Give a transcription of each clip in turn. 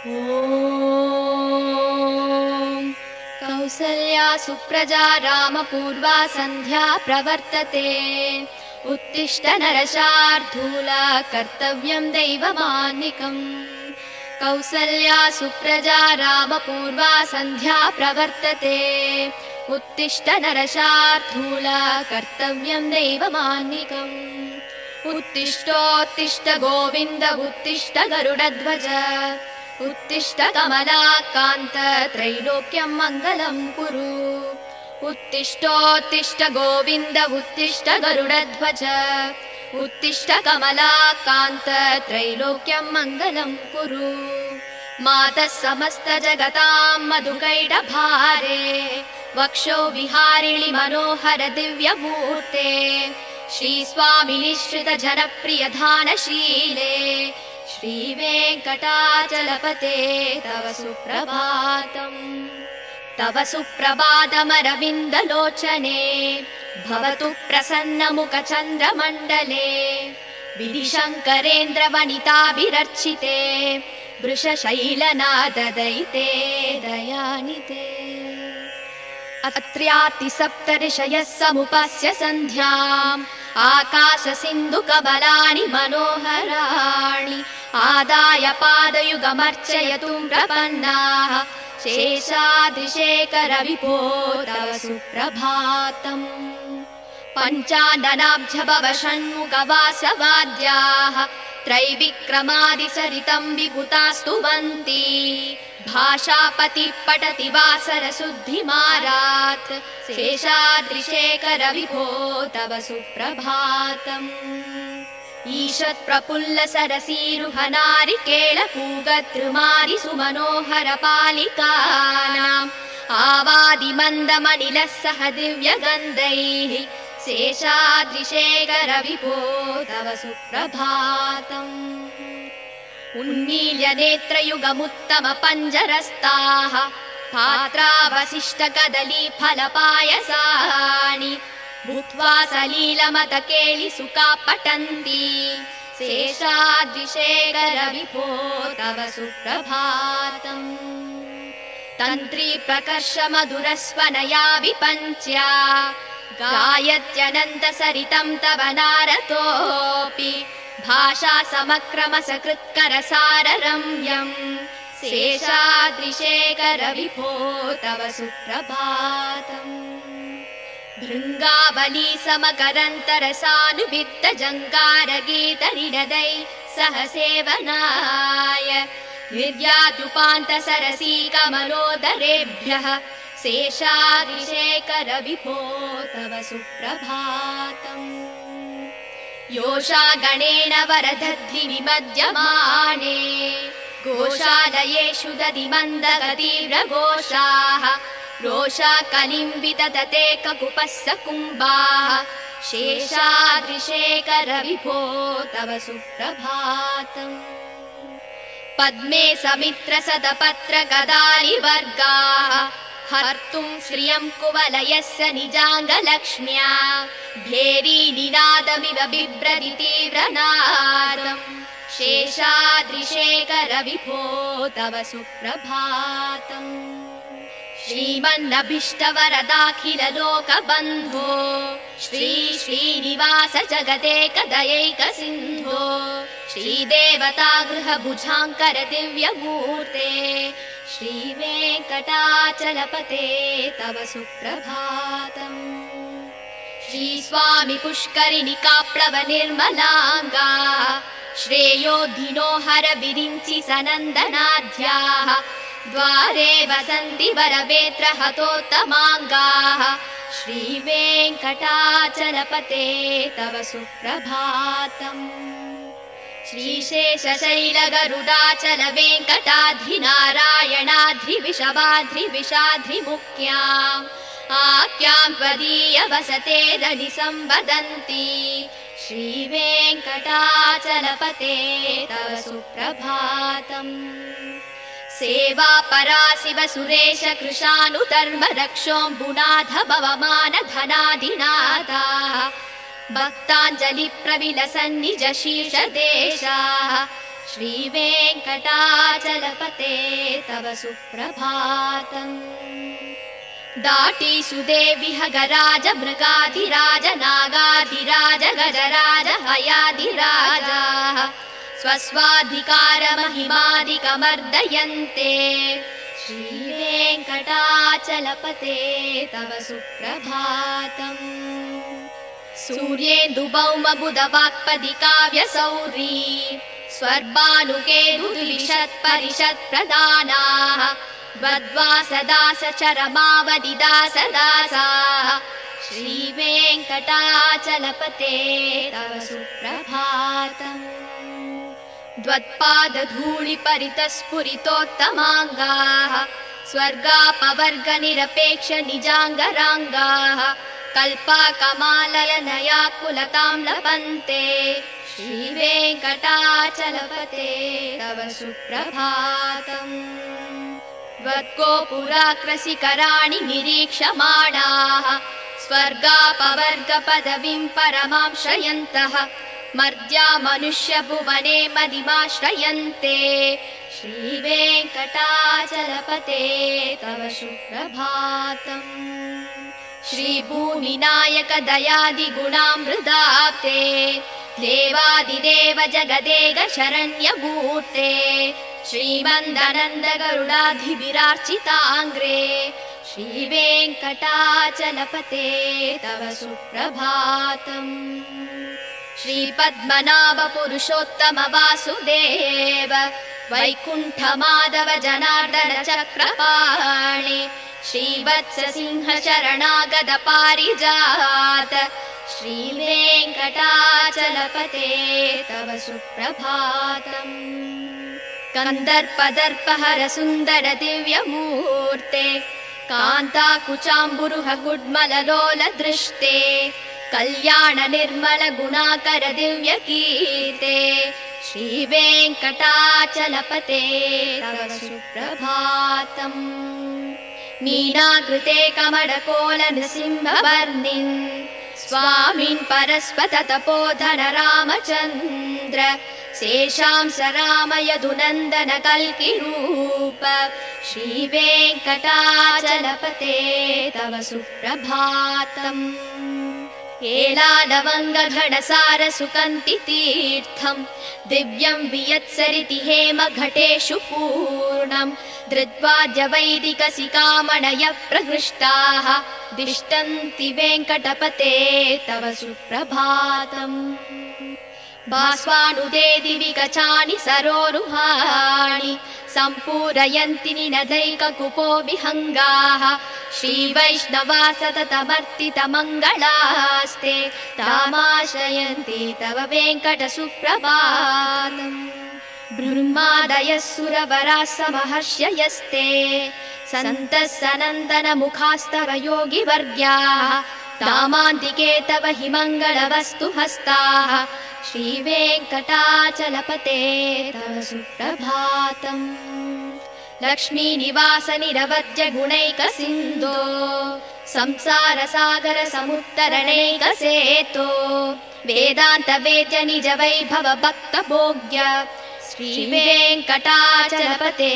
ॐ कौसल्या सुप्रजा रामपूर्वा सन्ध्या प्रवर्तते उत्तिष्ठ नरशार्दूला कर्तव्यं दैवमान्निकम् कौसल्या सुप्रजा रामपूर्वा सन्ध्या प्रवर्तते उत्तिष्ठ नरशार्दूला कर्तव्यं दैवमान्निकम् उत्तिष्ठोत्तिष्ठ गोविन्द उत्तिष्ठ गरुडध्वज उत्तिष्ठ कमलाकान्त त्रैलोक्यं मङ्गलं कुरु उत्तिष्ठोत्तिष्ठ गोविन्द उत्तिष्ठ गरुडध्वज उत्तिष्ठ कमलाकान्त त्रैलोक्यं मङ्गलं कुरु मातः समस्त जगतां मधुकैटभारे वक्षो विहारिणि मनोहर दिव्यमूर्ते श्रीस्वामिनिश्रित जनप्रिय धानशीले श्रीवेङ्कटाचलपते तव सुप्रभातम् तव सुप्रभातमरविन्दलोचने भवतु प्रसन्नमुखचन्द्रमण्डले विधिशङ्करेन्द्रवनिताभिरर्चिते वृषशैलनाददयिते दयानिते अत्र्यातिसप्तऋषयः समुपस्य सन्ध्याम् आकाशसिन्धुकमलानि मनोहराणि आदाय पादयुगमर्चयतु प्रपन्नाः शेषाद्रिशेखर विभो तव सुप्रभातम् पञ्चाननाब्ज भव षण्मुखवासवाद्याः त्रैविक्रमादिसरितं विभुतास्तुवन्ति भाषापतिः पठति वासरशुद्धिमारात् शेषाद्रिशेखर विभो तव सुप्रभातम् ईषत् प्रफुल्ल सरसीरुहनारिकेळ पूगद्रुमारि सुमनोहर पालिकानाम् आवादिमन्दमनिलः सह दिव्यगन्धैः शेषाद्रिशेखर विभो तव सुप्रभातम् उन्मील्य नेत्रयुगमुत्तम पञ्जरस्ताः पात्रावशिष्ट कदली फलपायसानि भूत्वा सलीलमतकेलि सुखा पठन्ति शेषाद्रिशेखर विभो तव सुप्रभातम् तन्त्री प्रकर्ष मधुरस्वनया विपञ्च्या गायत्यनन्त सरितं तव नारतोऽपि भाषा समक्रम सकृत्करसाररम्यम् शेषाद्रिशेखर विभो तव सुप्रभातम् भृङ्गावली समकरन्तरसानुवित्त जङ्गारगीतरिणदै सह सेवनाय निर्याद्युपान्त सरसी कमलोदरेभ्यः शेषाद्रिशेखर विभो तव सुप्रभातम् योषा गणेन वरदध्नि विमध्यमाने गोशालयेषु दधिमन्दगतीव्रघोषाः रोषा कलिं विदधते ककुपस्स कुम्भाः शेषाद्रिशेखर विभो तव सुप्रभातम् पद्मे समित्र सदपत्र गदारिवर्गाः हर्तुं श्रियं कुवलयस्य निजाङ्गलक्ष्म्या भेरी निनादमिव बिभ्रति तीव्रनादम् शेषाद्रिशेखर विभो तव सुप्रभातम् श्रीमन्नभीष्टवरदाखिल लोकबन्धो श्री श्रीनिवास जगदेकदयैक सिन्धो श्रीदेवता गृहभुजाङ्कर दिव्यमूर्ते श्रीवेङ्कटाचलपते तव सुप्रभातम् श्रीस्वामि पुष्करिणि काप्लव निर्मलाङ्गा श्रेयोधिनो हर विरिञ्चि सनन्दनाद्याः द्वारे वसन्ति वरवेत्र हतोत्तमाङ्गाः श्रीवेङ्कटाचलपते तव सुप्रभातम् श्रीशेषशैलगरुडाचल वेङ्कटाद्रिनारायणाद्रिविषवाद्रिविषाद्रिमुख्याम् आख्यां त्वदीय वसते रनि संवदन्ति श्रीवेङ्कटाचलपते तव सुप्रभातम् सेवा परा शिव सुरेश कृशानुधर्म रक्षोऽम्बुनाथ भवमान धनाधिनाथाः भक्ताञ्जलि प्रविलसन् निज शीर्षदेशाः श्रीवेङ्कटाचलपते तव सुप्रभातम्। दाटीसु देविह गराज मृगाधिराज नागाधिराज गजराज हयाधिराजाः स्वस्वाधिकारमहिमादिकमर्दयन्ते श्रीवेङ्कटाचलपते तव सुप्रभातम्। सूर्येन्दुभौमबुधवाक्पदी काव्यसौरी स्वर्भानुकेरुद्विषत्परिषत्प्रदानाः वद्वासदासचरमावदिदासदासाः श्रीवेङ्कटाचलपते तव सुप्रभातम्। द्वत्पादधूलिपरितस्फुरितोत्तमाङ्गाः स्वर्गापवर्गनिरपेक्ष निजाङ्गराङ्गाः कल्पाकमाललनयाकुलतां लभन्ते श्रीवेङ्कटाचलपते तव सुप्रभातम्। त्वद्गोपुराकृशिखराणि निरीक्षमाणाः स्वर्गापवर्गपदवीं परमां श्रयन्तः मर्त्या मनुष्यभुवने मदिमाश्रयन्ते श्रीवेङ्कटाचलपते तव सुप्रभातम्। श्रीभूमिनायक दयादिगुणामृताप्ते देवादिदेव जगदेक शरण्यमूर्ते श्रीमन्दनन्द गरुडाधिभिरार्चिताङ्ग्रे श्रीवेङ्कटाचलपते तव सुप्रभातम्। श्रीपद्मनाभ पुरुषोत्तम वासुदेव वैकुण्ठ माधव जनार्दन चक्रपाणि श्रीवत्स सिंह शरणागत पारिजात श्रीवेङ्कटाचलपते तव सुप्रभातम्। कन्दर्पदर्पहर सुन्दर दिव्यमूर्ते कान्ताकुचाम्बुरुह गुड्मललोल दृष्टे कल्याण निर्मल गुणाकर दिव्यकीर्ते श्रीवेङ्कटाचलपते तव सुप्रभातम्। मीनाकृते कमलकोल नृसिंहवर्णिन् स्वामिन् परस्पत तपोधन रामचन्द्र शेषांस राम यदुनन्दन कल्किरूप श्रीवेङ्कटाचलपते तव सुप्रभातम्। एलालवङ्गघटसार सुकन्ति तीर्थम् दिव्यं वियत्सरिति हेम घटेषु पूर्णम् धृत्वाद्य वैदिकसिकामणयः प्रहृष्टाः दिष्टन्ति वेङ्कटपते तव सुप्रभातम्। भास्वानुदे दिवि कचानि सरोरुहाणि सम्पूरयन्ति निनदैककुपो विहङ्गाः श्रीवैष्णवा सततमर्तितमङ्गलास्ते तामाश्रयन्ति तव वेङ्कट सुप्रभातम्। ब्रह्मादयः सुरवराः समहर्षयस्ते सन्तः सनन्दन मुखास्तव योगिवर्ग्याः तामान्तिके तव हि मङ्गलवस्तु हस्ताः श्रीवेङ्कटाचलपते तव सुप्रभातम्। लक्ष्मीनिवास निरवद्य गुणैक सिन्धो संसार सागर समुत्तरणैक सेतो वेदान्त वेद्य निज वैभव भक्त भोग्य श्रीवेङ्कटाचलपते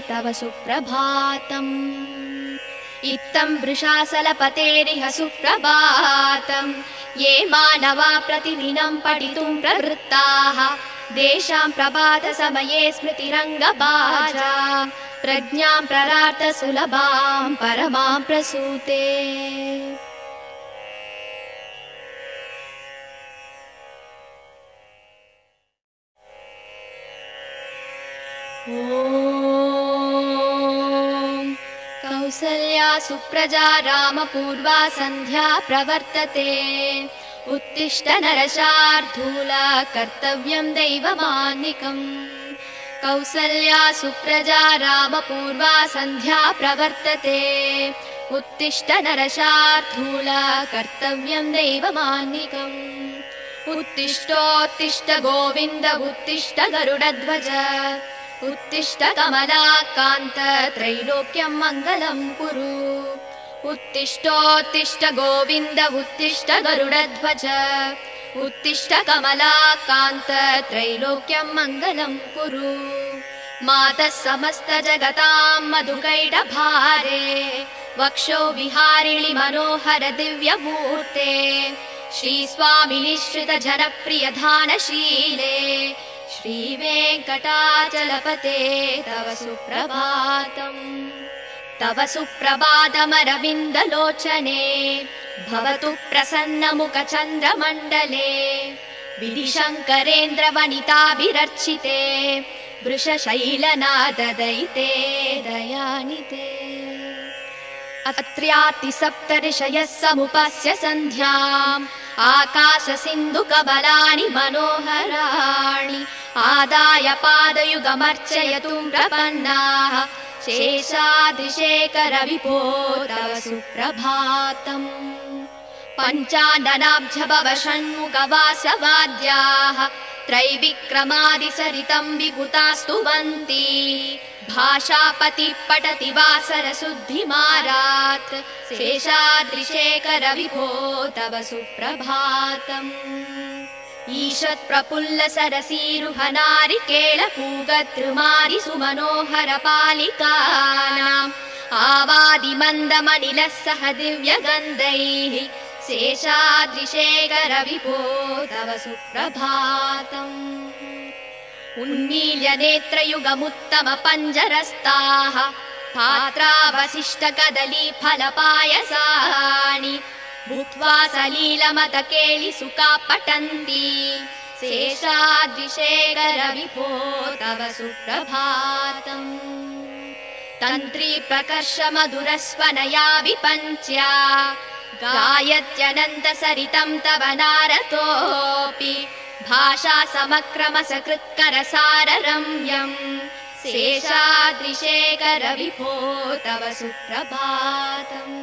तव सुप्रभातम्। इत्थं वृषाचलपतेरिह सुप्रभातम्। ये मानवा प्रतिदिनं पठितुं प्रवृत्ताः तेषां प्रभात समये स्मृतिरङ्गभाजा प्रज्ञां प्ररार्थ सुलभां परमां प्रसूते। ॐ कौसल्या सुप्रजा रामपूर्वा सन्ध्या प्रवर्तते उत्तिष्ठ नरशार्दूल कर्तव्यं दैवमान्निकम्। कौसल्या सुप्रजा रामपूर्वा सन्ध्या प्रवर्तते उत्तिष्ठ नरशार्दूल कर्तव्यं दैवमान्निकम्। उत्तिष्ठोत्तिष्ठ गोविन्द उत्तिष्ठ गरुडध्वज उत्तिष्ठ कमलाकान्त त्रैलोक्यं मङ्गलं कुरु। उत्तिष्ठोत्तिष्ठ गोविन्द उत्तिष्ठ गरुडध्वज उत्तिष्ठ कमलाकान्त त्रैलोक्यं मङ्गलं कुरु मातः समस्त जगतां मधुकैटभारे वक्षो विहारिणि मनोहर दिव्यमूर्ते श्रीस्वामि निश्रित जनप्रिय धानशीले श्रीवेङ्कटाचलपते तव सुप्रभातम् तव सुप्रभातमरविन्दलोचने भवतु प्रसन्नमुखचन्द्रमण्डले विधिशङ्करेन्द्रवनिताभिरर्चिते वृषशैलनाददयिते दयानिते अत्र्याति सप्तऋषयः समुपस्य सन्ध्याम् आकाशसिन्धुकमलानि मनोहराणि आदाय पादयुगमर्चयतुं प्रपन्नाः शेषाद्रिशेखरविभो तव सुप्रभातम् पञ्चाननाब्जभव षण्मुखवासवाद्याः त्रैविक्रमादिसरितं विभुतास्तुवन्ति भाषापतिः पठति वासरशुद्धिमारात् शेषाद्रिशेखरविभो तव सुप्रभातम् ईषत्प्रफुल्ल सरसीरुहनारिकेळपूगद्रुमारि सुमनोहर पालिकानाम् आवादिमन्दमनिलः सह दिव्यगन्धैः शेषाद्रिशेखरविभो तव सुप्रभातम् उन्मील्य नेत्रयुगमुत्तम पञ्जरस्ताः पात्रावशिष्टकदलीफलपायसानि भूत्वा सलीलमतकेलिसुखा पठन्ति शेषाद्रिशेखरविभो तव सुप्रभातम् तन्त्री प्रकर्ष मधुरस्वनया विपञ्च्या गायत्यनन्तसरितं तव नारतोऽपि भाषा समक्रमसकृत्करसाररम्यम् शेषाद्रिशेखरविभो तव सुप्रभातम्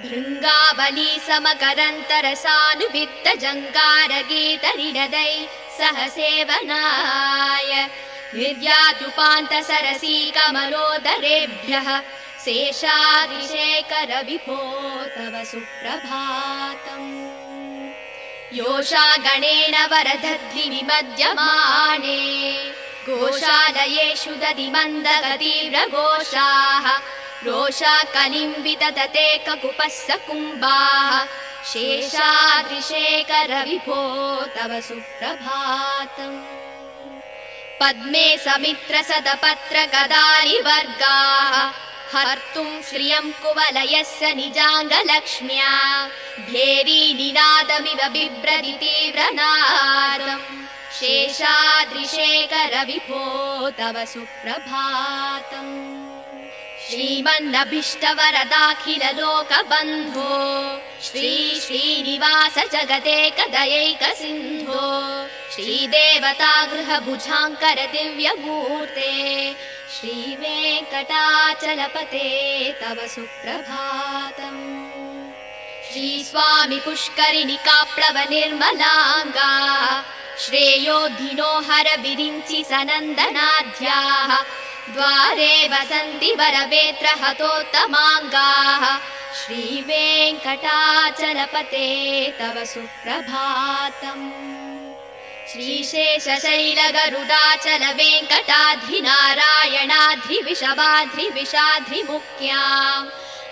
भृङ्गावली समकरन्तरसानुवित्तजङ्कारगीतरिणदै सह सेवनाय निर्यातुपान्तसरसी कमलोदरेभ्यः शेषाद्रिशेखरविभो तव सुप्रभातम् योषा गणेन वरदद्विनिमज्यमाने घोषालयेषु दधिमन्दगतीव्रघोषाः रोषा कलिं विदधते ककुपस्स कुम्भाः शेषाद्रिशेखरविभो तव सुप्रभातम् पद्मे समित्र सदपत्र गदारिवर्गाः हर्तुं श्रियं कुवलयस्य निजाङ्गलक्ष्म्या भेरी निनादमिव बिभ्रति तीव्रनादम् शेषाद्रिशेखरविभो तव सुप्रभातम् श्रीमन्नभीष्टवरदाखिललोकबन्धो श्री श्रीनिवास जगदेकदयैकसिन्धो श्रीदेवतागृहभुजाङ्कर दिव्यमूर्ते श्रीवेङ्कटाचलपते तव सुप्रभातम् श्रीस्वामि पुष्करिणिकाप्लव निर्मलाङ्गा श्रेयोधिनो हर विरिञ्चि सनन्दनाध्याः द्वारे वसन्ति वरवेत्र हतोत्तमाङ्गाः श्रीवेङ्कटाचलपते तव सुप्रभातम् श्रीशेषशैलगरुडाचल वेङ्कटाद्रिनारायणाद्रिविषवाद्रिविषाद्रिमुख्याम्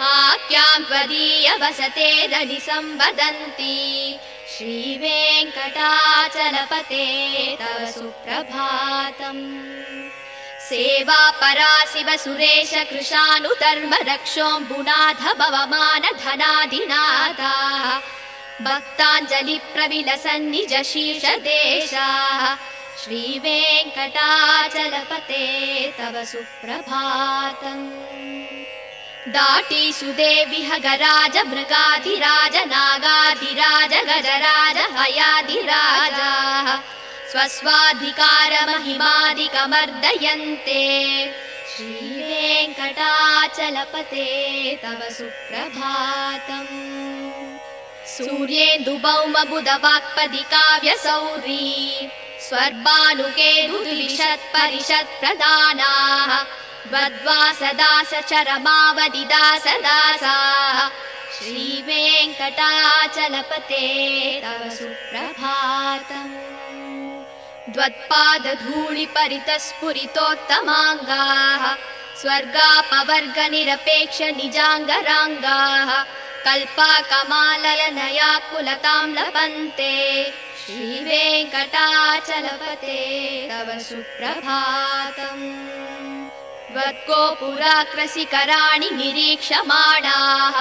आख्यां त्वदीय वसते रनिसंवदन्ति श्रीवेङ्कटाचलपते तव सुप्रभातम् सेवा परा शिव सुरेश कृशानुधर्म रक्षोऽम्बुनाथ भवमान धनाधिनाथाः भक्ताञ्जलि प्रविलसन्निज शीर्षदेशाः श्रीवेङ्कटाचलपते तव सुप्रभातम् दाटीसुदेविह गराज मृगाधिराज नागाधिराज गजराज हयाधिराजाः स्वस्वाधिकारमहिमादिकमर्दयन्ते श्रीवेङ्कटाचलपते तव सुप्रभातम् सूर्येन्दुभौमबुधवाक्पदि काव्यसौरी स्वर्भानुकेतुर्विशत्परिषत्प्रदानाः वद्वासदास चरमावधिदासदासाः श्रीवेङ्कटाचलपते तव सुप्रभातम् द्वत्पादधूलिपरितस्फुरितोत्तमाङ्गाः स्वर्गापवर्गनिरपेक्ष निजाङ्गराङ्गाः कल्पाकमालयनया कुलतां लपन्ते श्रीवेङ्कटाचलपते तव सुप्रभातम् त्वद्गोपुराकृशिखराणि निरीक्षमाणाः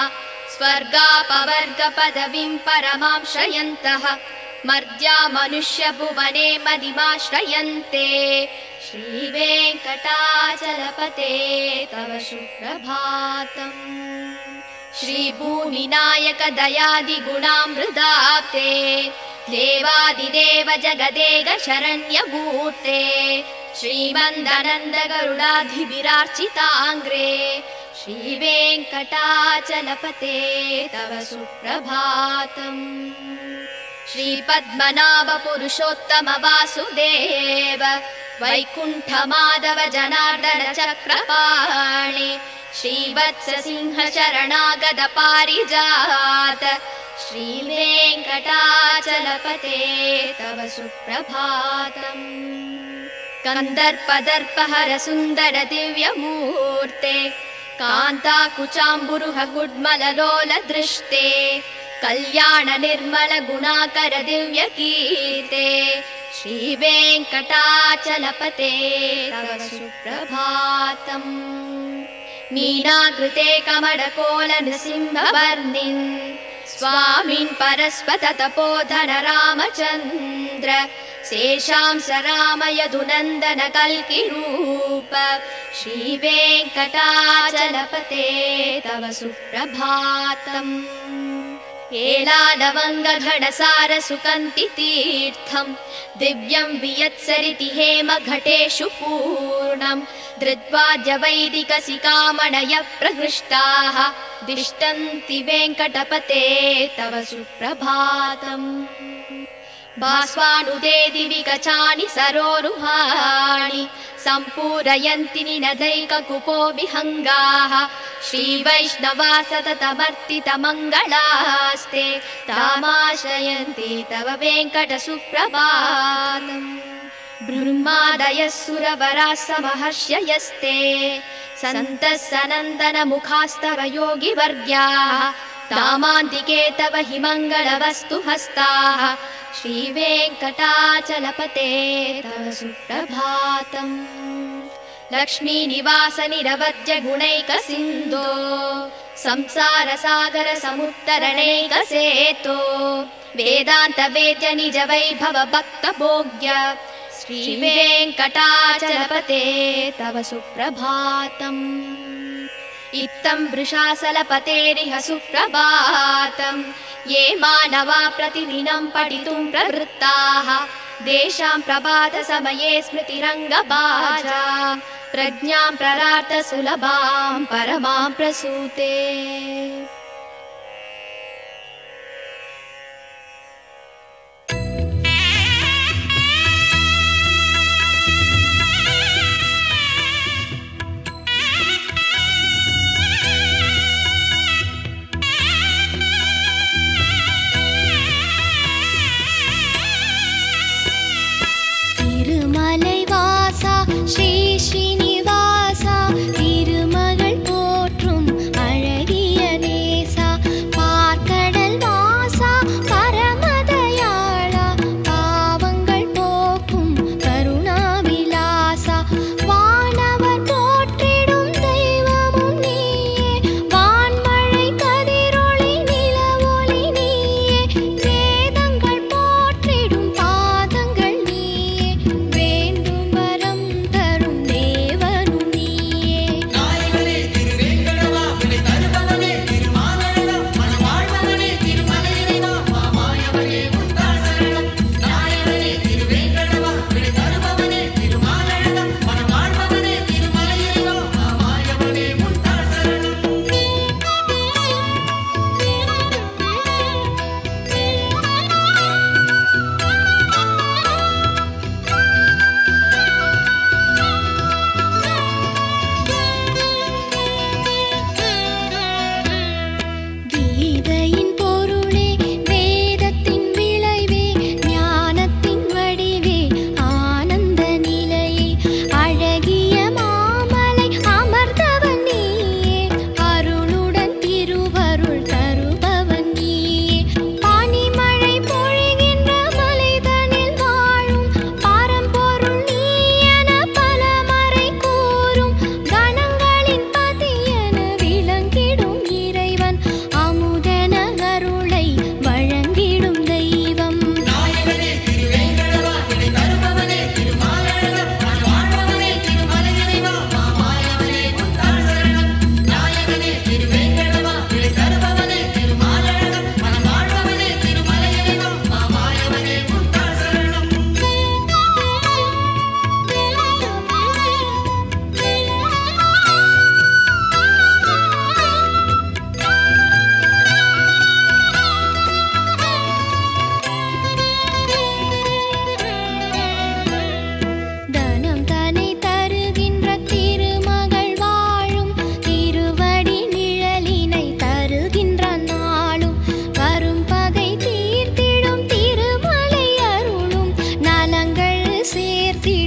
स्वर्गापवर्गपदवीं परमां श्रयन्तः मर्त्या मनुष्यभुवने मदिमाश्रयन्ते श्रीवेङ्कटाचलपते तव सुप्रभातम् श्रीभूमिनायक दयादिगुणामृताप्ते देवादिदेव जगदेक शरण्यभूते श्रीमन्दनन्द गरुडाधिभिरार्चिताङ्ग्रे श्रीवेङ्कटाचलपते तव सुप्रभातम् श्रीपद्मनाभ पुरुषोत्तम वासुदेव वैकुण्ठ माधव जनार्दन चक्रपाणि श्रीवत्स सिंह शरणागत पारिजात श्रीवेङ्कटाचलपते तव सुप्रभातम् कन्दर्पदर्पहर सुन्दर दिव्यमूर्ते कान्ताकुचाम्बुरुह गुड्मललोल दृष्टे कल्याण निर्मल गुणाकर दिव्य कीर्ते श्रीवेङ्कटाचलपते तव सुप्रभातम् मीनाकृते कमलकोल नृसिंहवर्णिन् स्वामिन् परस्पत तपोधन रामचन्द्र शेषांस राम यदुनन्दन कल्किरूप श्रीवेङ्कटाचलपते तव सुप्रभातम् एलालवङ्गघनसार सुकन्ति तीर्थम् दिव्यं वियत्सरिति हेम घटेषु पूर्णम् धृत्वाद्य वैदिकसिकामणय प्रहृष्टाः दिष्टन्ति वेङ्कटपते तव सुप्रभातम् भास्वानुदे दिवि कचानि सरोरुहाणि सम्पूरयन्ति निनदैककुपो विहङ्गाः श्रीवैष्णवा सततमर्तितमङ्गलास्ते तामाश्रयन्ति तव वेङ्कट सुप्रभातम् ब्रह्मादयः सुरवराः समहर्ष्ययस्ते सन्तः सनन्दन मुखास्तव योगिवर्ग्याः तामान्तिके तव हि मङ्गलवस्तु हस्ताः श्रीवेङ्कटाचलपते तव सुप्रभातम् लक्ष्मीनिवास निरवद्य गुणैक सिन्धो संसार सागर समुत्तरणैक सेतो वेदान्त वेद्य निज वैभव भक्त भोग्य श्रीवेङ्कटाचलपते तव सुप्रभातम् इत्थं वृषाचलपतेरिह सुप्रभातम् ये मानवा प्रतिदिनं पठितुं प्रवृत्ताः तेषां प्रभात समये स्मृतिरङ्गभाजा प्रज्ञां प्ररार्थ सुलभां परमां प्रसूते श्री श्रीनिवासा तिरुमगळ पोற்றும் अழகிयने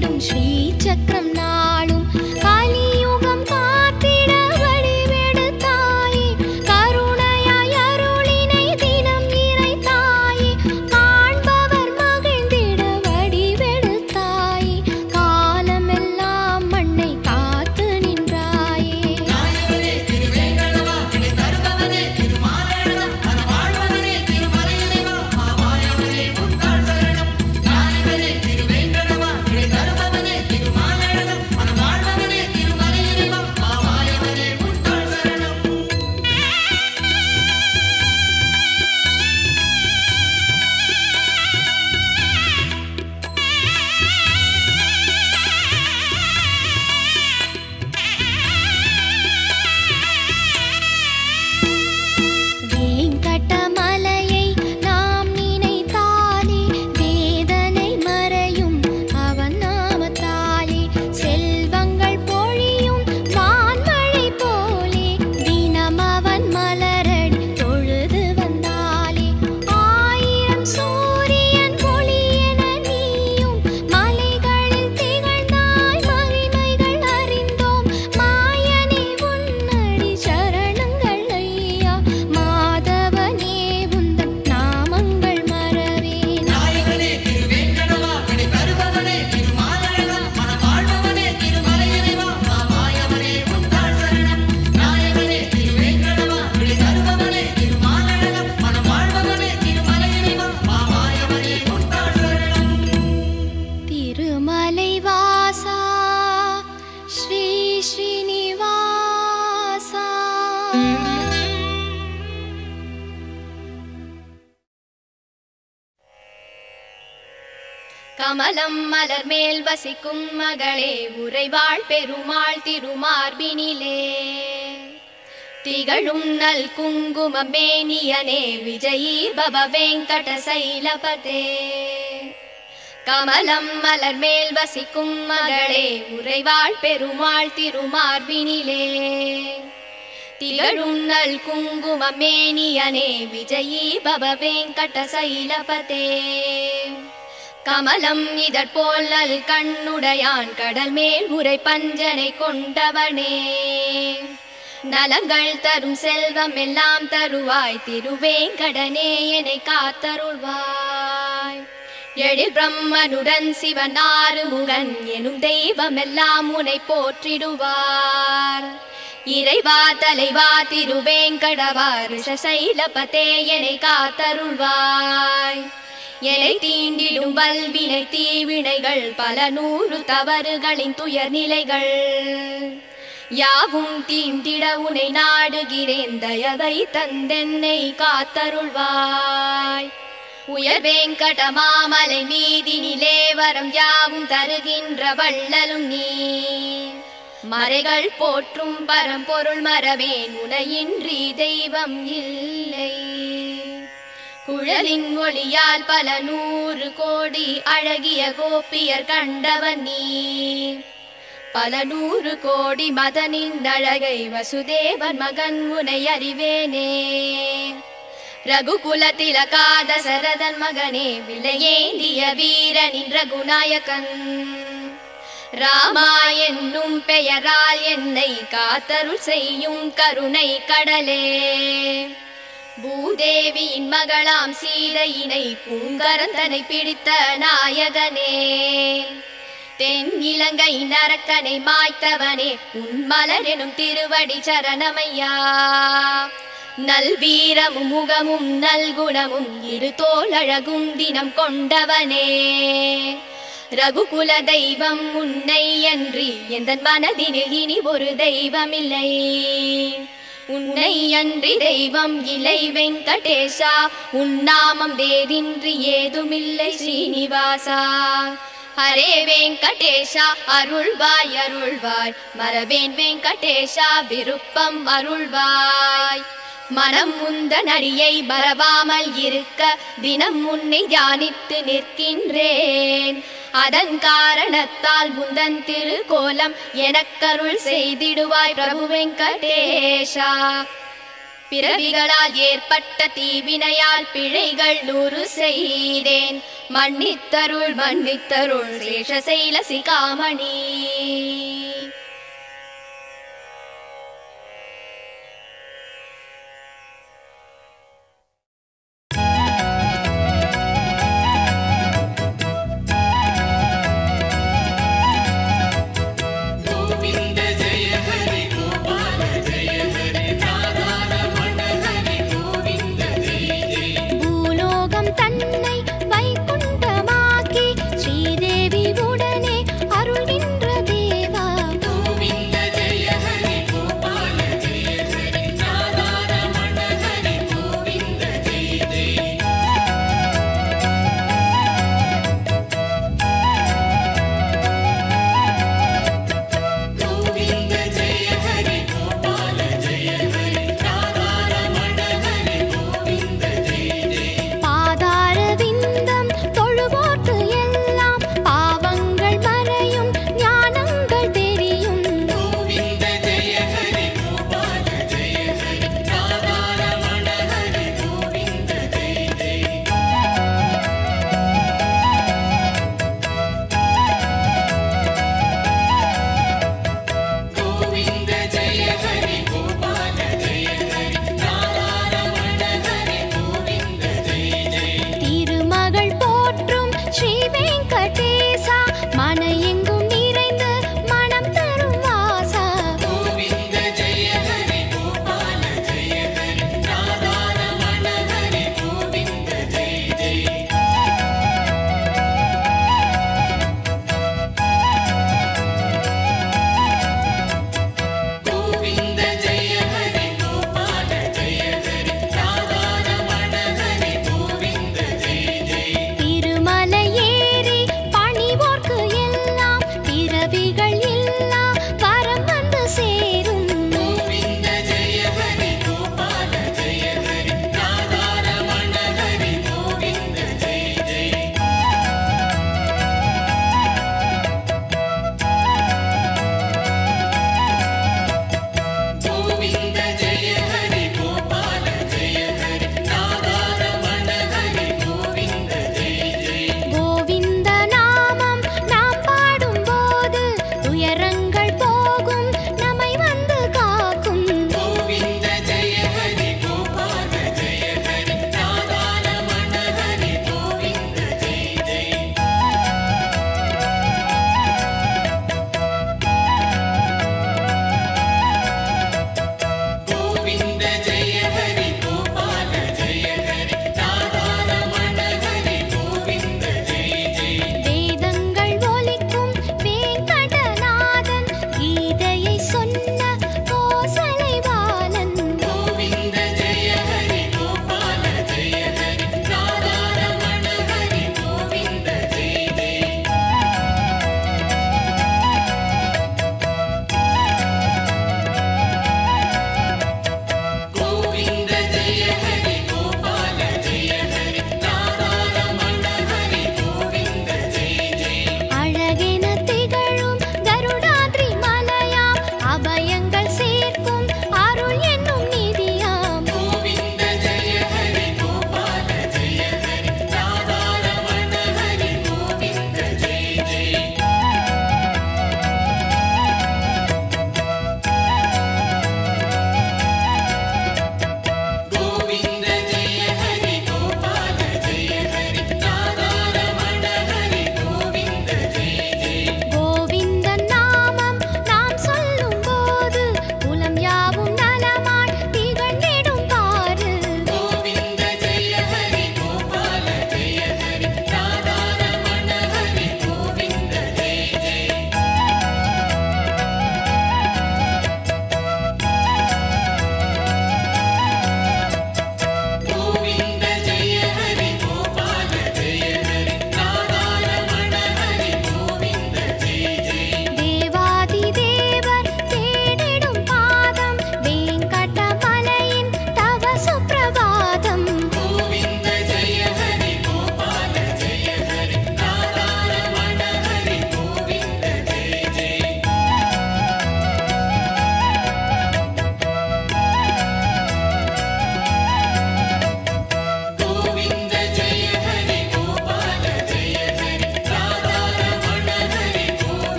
வீற்றிடும் ஸ்ரீ சக்கரம் நாளும் கலியுகம் காத்திட வடிவெடுத்தாயே கருணையாய் அருளினை தினம் இறைத்தாயே காண்பவர் மகிழ்ந்திட வடிவெடுத்தாயே காலமெல்லாம் மண்ணை காத்து நின்றாயே வெங்கடமலையை நாம் நினைத்தாலே வேதனை மறையும் அவன் நாமத்தாலே செல்வங்கள் பொழியும் வான்மழை போலே தினம் அவன் மலரடி தொழுது வந்தாலே ஆயிரம் சூரியன் ஒளி என நீயும் மலைகளில் திகழ்ந்தாய் மகிமைகள் அறிந்தோம் மாயனே உன்னடி சரணங்கள் ஐயா மாதவனே உந்தன் நாமங்கள் மறவேன் திருமலை வாசா ஸ்ரீ ஸ்ரீனிவாசா கமலம் மலர் மேல் வசிக்கும் மகளே உறைவாள் பெருமாள் திருமார்பினிலே திகழும் நல் குங்குமம் மேனியனே விஜயீ பவ வெங்கட சைலபதே கமலம் மலர் மேல் வசிக்கும் மகளே உறைவாள் பெருமாள் திருமார்பினிலே திகழும் நல் குங்குமம் மேனியனே விஜயீ பவ வெங்கட சைலபதே கமலம் இதற்போல் நல் கண்ணுடையான் கடல் மேல் உரை பஞ்சனை கொண்டவனே நலங்கள் தரும் செல்வம் எல்லாம் தருவாய் திருவேங்கடனே என்னை காத்தருள்வாய் எழில் பிரம்மனுடன் சிவன் ஆறுமுகன் எனும் தெய்வம் எல்லாம் உன்னை போற்றிடுவார் இறைவா தலைவா திருவேங்கடவா ரிஷசைலபதே என்னை காத்தருள்வாய் என்னை தீண்டிடும் வல்வினை தீவினைகள் பல நூறு தவறுகளின் துயர் நிலைகள் யாவும் தீண்டிட உன்னை நாடுகிறேன் தயவை தந்தென்னை காத்தருள்வாய் உயர் வேங்கட மாமலை மீதினிலே வரம் யாவும் தருகின்ற வள்ளலும் நீ மறைகள் போற்றும் பரம்பொருள் மறவேன் உனையின்றி தெய்வம் இல்லை குழலின் ஒளியால் பல நூறு கோடி அழகிய கோபியர் கண்டவன் நீ பல நூறு கோடி மதனின் அழகை வசுதேவன் மகன் உனை அறிவேனே ரகுகுல திலகாத சரதன் மகனே விலையேந்திய வீரனின் ரகுநாயகன் ராமா என்னும் பெயரால் என்னை காத்தருள் செய்யும் கருணை கடலே பூதேவியின் மகளாம் சீதையினை பூங்கரந்தனை பிடித்த நாயகனே தென் இலங்கை நரக்கனை மாய்த்தவனே உன் மலர் எனும் திருவடி சரணமையா நல்வீரமும் முகமும் நல்குணமும் இரு தோளழகும் தினம் கொண்டவனே ரகுகுல தெய்வம் உன்னை அன்றி எந்தன் மனதினில் இனி ஒரு தெய்வமில்லை உன்னை அன்றி தெய்வம் இலை வெங்கடேஷா உன் நாமம் வேறின்றி ஏதுமில்லை ஸ்ரீனிவாசா ஹரே வெங்கடேஷா அருள்வாய் அருள்வாய் மரவேன் வெங்கடேஷா விருப்பம் அருள்வாய் மனம் முந்தன் அடியை மறவாமல் இருக்க தினம் உன்னை தியானித்து நிற்கின்றேன் அதன் காரணத்தால் முந்தன் திருக்கோலம் எனக்கருள் செய்திடுவாய் பிரபு வெங்கடேஷா பிறவிகளால் ஏற்பட்ட தீவினையால் பிழைகள் 100 செய்தேன். மன்னித்தருள் மன்னித்தருள் சேஷசைல சிகாமணி.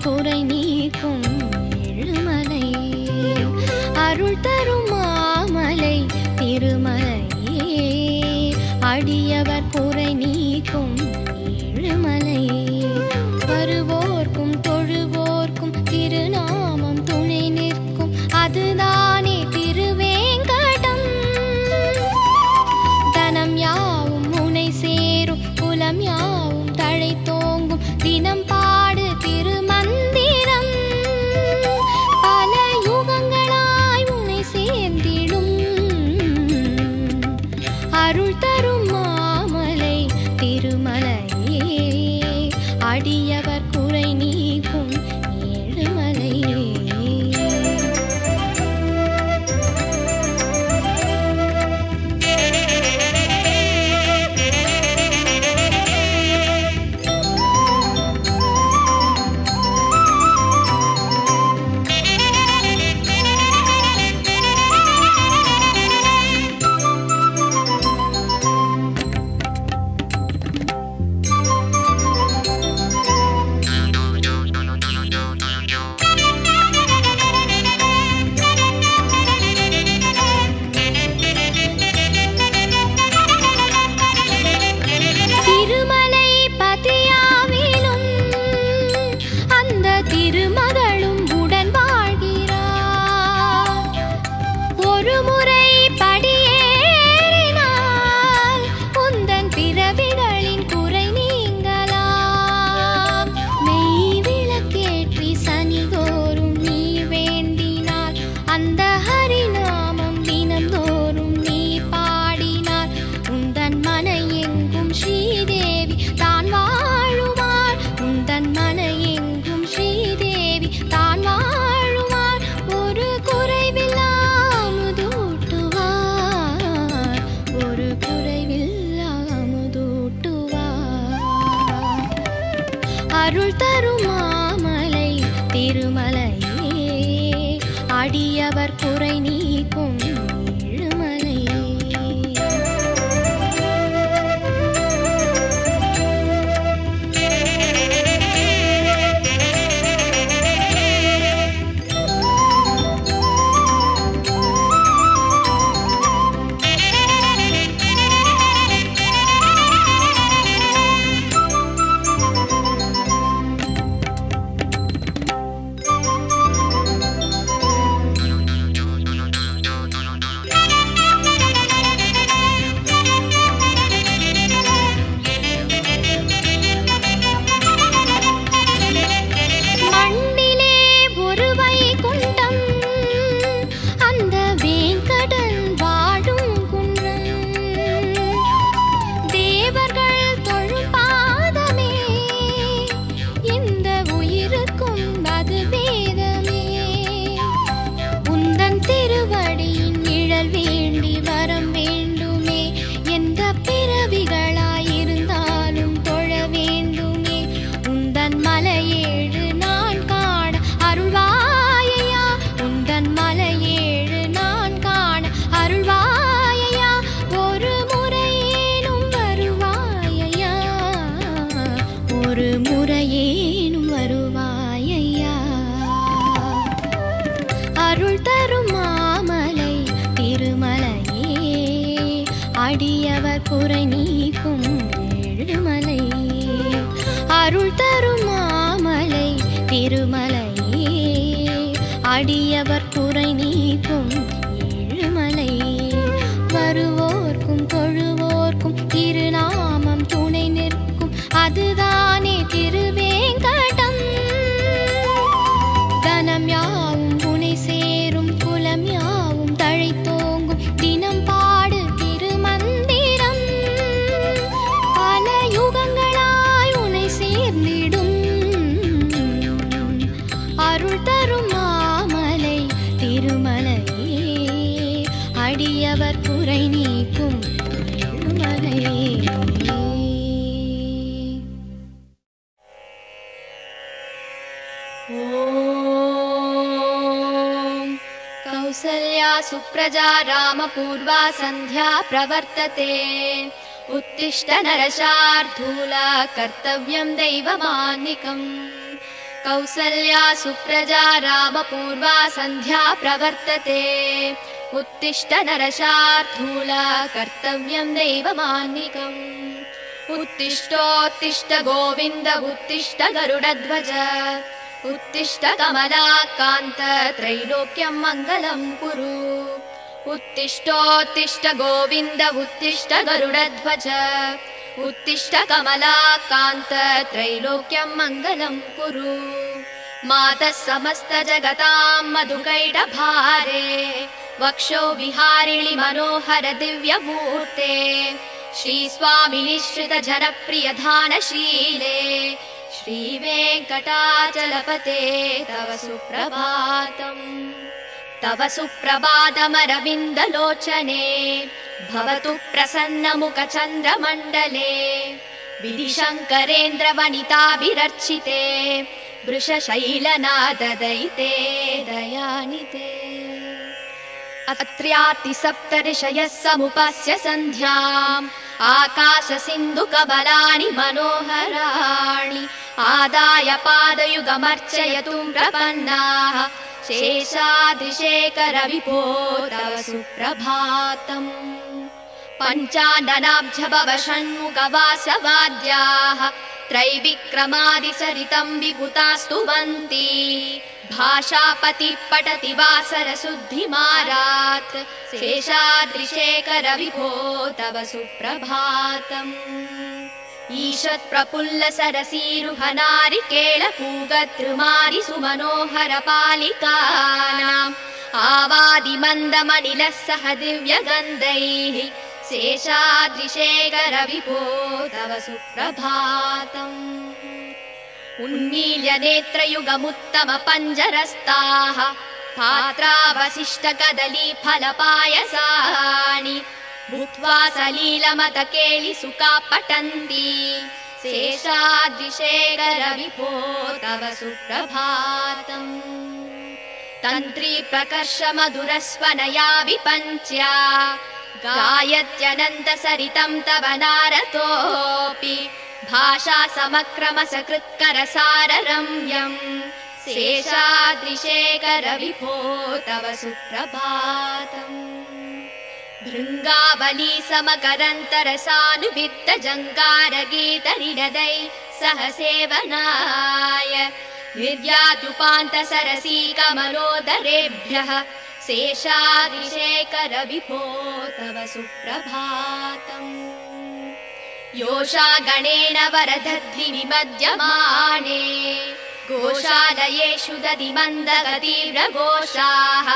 குறை நீக்கும் ஏழுமலை, அருள் தரும் மாமலை திருமலையே, அடியவர் குறை நீக்கும் ஏழுமலை, வருவோர்க்கும் தொழுவோர்க்கும் திருநாமம் துணை நிற்கும் அதுதானே திருவேங்கடம், தனம் யாவும் முனை சேரும் குலம் யாவும் தழை தோங்கும் தினம் பாடு திருமந்திரம், பல யுகங்களாய் உன்னை சேர்ந்திடும் அருள் தரும் மாமலை திருமலையே, அடியவர் குறை நீக்கும் ஏழுமலையே. அருள் தரும் மாமலை திருமலையே, அடியவர் குறை நீக்கும் ஏழுமலையே. அடியவர் குறை நீக்கும் ஏழுமலை, அருள் தரும் மாமலை திருமலையே, அடியவர் குறை நீக்கும் ஏழுமலை, வருவோர்க்கும் தொழுவோர்க்கும் திருநாமம் துணை நிற்கும் அதுதானே திருவேங்கடம், தனம் யாவும் புனை சேரும் குலம் யாவும் தழை தோங்கும் தினம் பாடு திருமந்திரம், பல யுகங்களாய் உன்னை சேர்ந்திடும் அருள் தரும் மாமலை திருமலையே, அடியவர் குறை நீக்கும் ஏழுமலையே. कौसल्या सुप्रजा रामपूर्वा सन्ध्या प्रवर्तते, उत्तिष्ठ नरशार्दूल कर्तव्यं दैवमान्निकम्, कौसल्या सुप्रजा रामपूर्वा सन्ध्या प्रवर्तते उत्तिष्ठ नरशार्दूल कर्तव्यं दैवमान्निकम् उत्तिष्ठोत्तिष्ठ गोविन्द उत्तिष्ठ गरुडध्वज उत्तिष्ठ कमलाकान्त त्रैलोक्यं मङ्गलं कुरु उत्तिष्ठोत्तिष्ठ गोविन्द उत्तिष्ठ गरुडध्वज उत्तिष्ठ कमलाकान्त त्रैलोक्यं मङ्गलं कुरु मातः समस्त जगतां मधुकैटभारे वक्षो विहारिणि मनोहर दिव्यमूर्ते श्रीस्वामिनि श्रित जनप्रिय धानशीले श्रीवेङ्कटाचलपते तव सुप्रभातम् तव सुप्रभातमरविन्दलोचने भवतु प्रसन्नमुखचन्द्रमण्डले विधिशङ्करेन्द्रवनिताभिरर्चिते वृषशैलनाददयिते दयानिते अत्र्यातिसप्तऋषयः समुपस्य सन्ध्याम् आकाशसिन्धुकबलानि मनोहराणि आदाय पादयुगमर्चयतु प्रपन्नाः शेषाद्रिशेखर विभो तव सुप्रभातम् पञ्चाननाब्ज भव षण्मुखवासवाद्याः त्रैविक्रमादिसरितं विभुतास्तुवन्ति भाषापतिः पठति वासरशुद्धिमारात् शेषाद्रिशेखर विभो तव सुप्रभातम् ईषत् प्रफुल्ल सरसीरुहनारिकेळपूगद्रुमारि सुमनोहर पालिकानाम् आवादिमन्दमनिलः सह दिव्यगन्धैः शेषाद्रिशेखर विभो तव सुप्रभातम् उन्मील्य नेत्रयुगमुत्तम पञ्जरस्ताः पात्रावशिष्ट कदली फलपायसानि भूत्वा सलीलमतकेलि सुखा पठन्ति शेषाद्रिशेखर विभो तव सुप्रभातम् तन्त्री प्रकर्ष मधुरस्वनया विपञ्च्या गायत्यनन्त सरितं तव नारतोऽपि भाषा समक्रम सकृत्करसाररम्यम् शेषाद्रिशेखर विभो तव सुप्रभातम् भृङ्गावली समकरन्तरसानुवित्त जङ्गारगीतरिणदै सह सेवनाय निर्यातुपान्त सरसी कमलोदरेभ्यः शेषाद्रिशेखर विभो तव सुप्रभातम् योषा गणेन वरदध्रि विमध्यमाने गोशालयेषु दधिमन्दगतीव्रघोषाः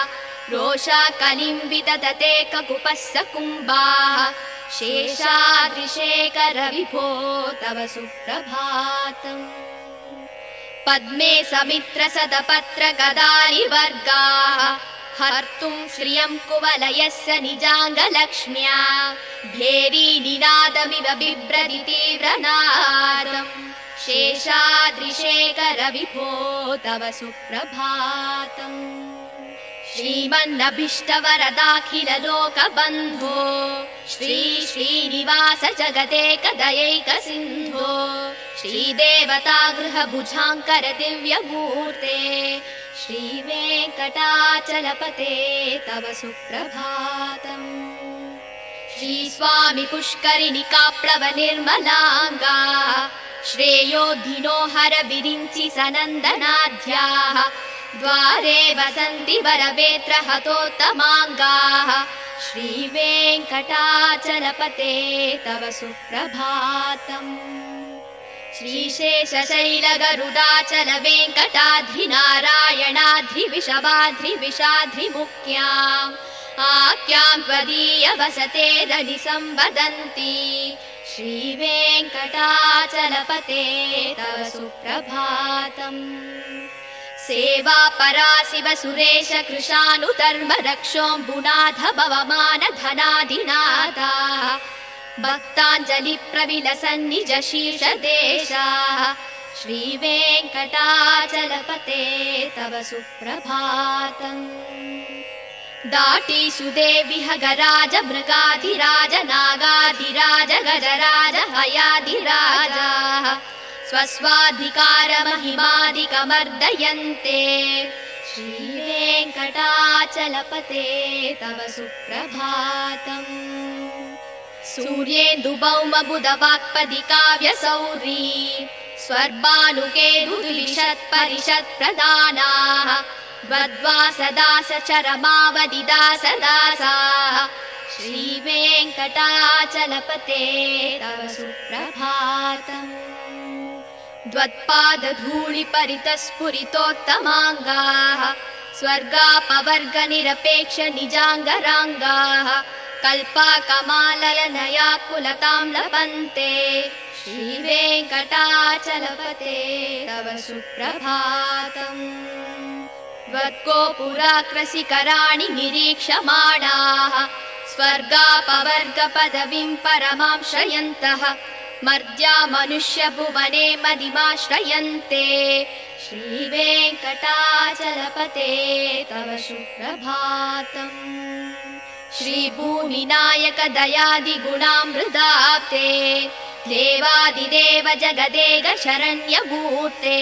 रोषा कलिं विदधते ककुपस्स कुम्भाः शेषाद्रिशेखर विभो तव सुप्रभातम् पद्मे समित्र सदपत्र गदारिवर्गाः हर्तुं श्रियं कुवलयस्य निजाङ्गलक्ष्म्या भेरी निनादमिव बिभ्रति तीव्रनादम् शेषाद्रिशेखर विभो तव सुप्रभातम् श्रीमन्नभीष्टवरदाखिल लोकबन्धो श्री श्रीनिवास जगदेकदयैक सिन्धो श्रीदेवता गृहभुजाङ्कर दिव्यमूर्ते श्रीवेङ्कटाचलपते तव सुप्रभातम् श्रीस्वामि पुष्करिणि काप्लव निर्मलाङ्गा श्रेयोधिनो हर विरिञ्चि सनन्दनाद्याः द्वारे वसन्ति वरवेत्र हतोत्तमाङ्गाः श्रीवेङ्कटाचलपते तव सुप्रभातम् श्रीशेषशैलगरुडाचल वेङ्कटाद्रिनारायणाद्रिविषवाद्रिविषाद्रिमुख्याम् आख्यां त्वदीय वसते रनि संवदन्ति श्रीवेङ्कटाचलपते तव सुप्रभातम् सेवा परा शिव सुरेश कृशानुधर्म रक्षोऽम्बुनाथ भवमान धनाधिनाथा भक्ताञ्जलि प्रविलसन्निज शीर्ष देशाः श्रीवेङ्कटाचलपते तव सुप्रभातम् दाटीषु देविह गराज मृगाधिराज नागाधिराज गजराज हयाधिराजाः स्वस्वाधिकारमहिमादिकमर्दयन्ते श्रीवेङ्कटाचलपते तव सुप्रभातम् सूर्येन्दुभौमबुधवाक्पदी काव्यसौरी स्वर्भानुकेतुद्विषत्परिषत्प्रदानाः द्वद्वासदासचरमावदिदासदासाः श्रीवेङ्कटाचलपते तव सुप्रभातम् द्वत्पादधूलिपरितस्फुरितोत्तमाङ्गाः स्वर्गापवर्गनिरपेक्षनिजाङ्गराङ्गाः कल्पाकमाललनयाकुलतां लभन्ते श्रीवेङ्कटाचलपते तव सुप्रभातम् त्वद्गोपुराग्रशिखराणि निरीक्षमाणाः स्वर्गापवर्गपदवीं परमां श्रयन्तः मर्त्या मनुष्यभुवने मदिमाश्रयन्ते श्रीवेङ्कटाचलपते तव सुप्रभातम् श्रीभूमिनायक दयादिगुणामृताप्ते देवादिदेव जगदेक शरण्यमूर्ते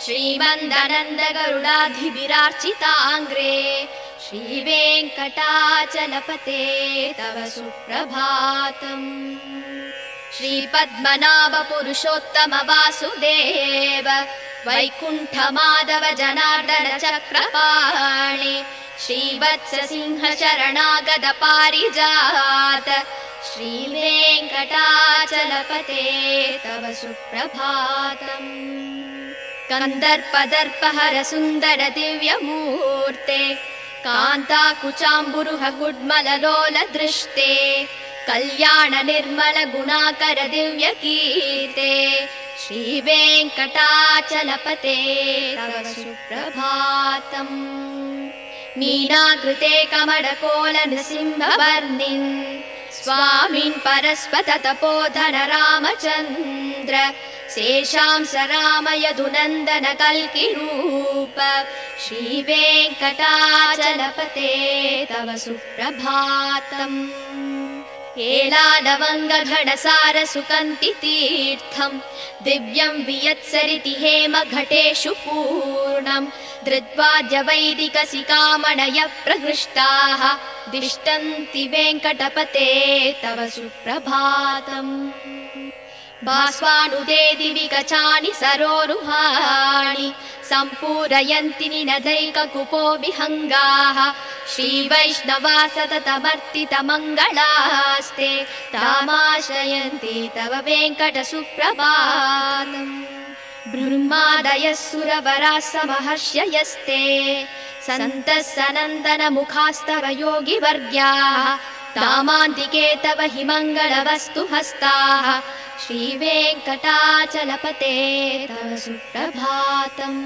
श्रीमन्दनन्द गरुडाधिभिरार्चिताङ्ग्रे श्रीवेङ्कटाचलपते तव सुप्रभातम् श्रीपद्मनाभ पुरुषोत्तम वासुदेव वैकुण्ठमाधव जनार्दन चक्रपाणि श्रीवत्स सिंह शरणागत पारिजात श्रीवेङ्कटाचलपते तव सुप्रभातम् कन्दर्पदर्पहर सुन्दर दिव्यमूर्ते कान्ताकुचाम्बुरुह गुड्मललोल दृष्टे कल्याण निर्मल गुणाकर दिव्यकीर्ते श्रीवेङ्कटाचलपते तव सुप्रभातम् मीनाकृते कमलकोल नृसिंहवर्णिन् स्वामिन् परस्पत तपोधन रामचन्द्र शेषांस राम यदुनन्दन कल्किरूप श्रीवेङ्कटाचलपते तव सुप्रभातम् एलालवङ्गघनसार सुकन्ति तीर्थम् दिव्यं वियत्सरिति हेम घटेषु पूर्णम् धृत्वाद्य वैदिकसिकामणयः प्रहृष्टाः दिष्टन्ति वेङ्कटपते तव सुप्रभातम् भास्वानुदे दिवि गचानि सरोरुहाणि सम्पूरयन्ति निनदैककुपो विहङ्गाः श्रीवैष्णवा सततमर्तितमङ्गलास्ते तामाश्रयन्ति तव वेङ्कट सुप्रभातम् ब्रह्मादयः सुरवराः समहर्षयस्ते सन्तः सनन्दन मुखास्तव योगिवर्ग्याः तामान्तिके तव हि मङ्गलवस्तु हस्ताः श्रीवेङ्कटाचलपते तव सुप्रभातम्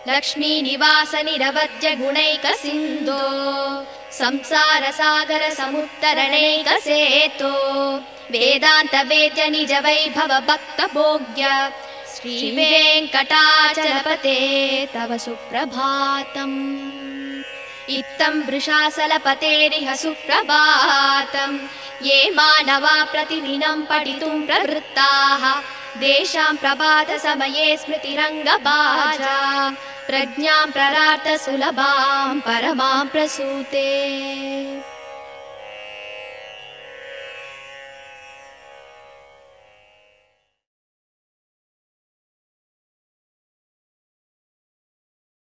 लक्ष्मीनिवास निरवद्य गुणैक सिन्धो संसार सागर समुत्तरणैक सेतो वेदान्त वेद्य निज वैभव भक्त भोग्य श्रीवेङ्कटाचलपते तव सुप्रभातम् इत्थं वृषाचलपतेरिह सुप्रभातम् ये मानवा प्रतिदिनं पठितुं प्रवृत्ताः तेषां प्रभातसमये स्मृतिरङ्गभाजा प्रज्ञां प्ररार्थ सुलभां परमां प्रसूते।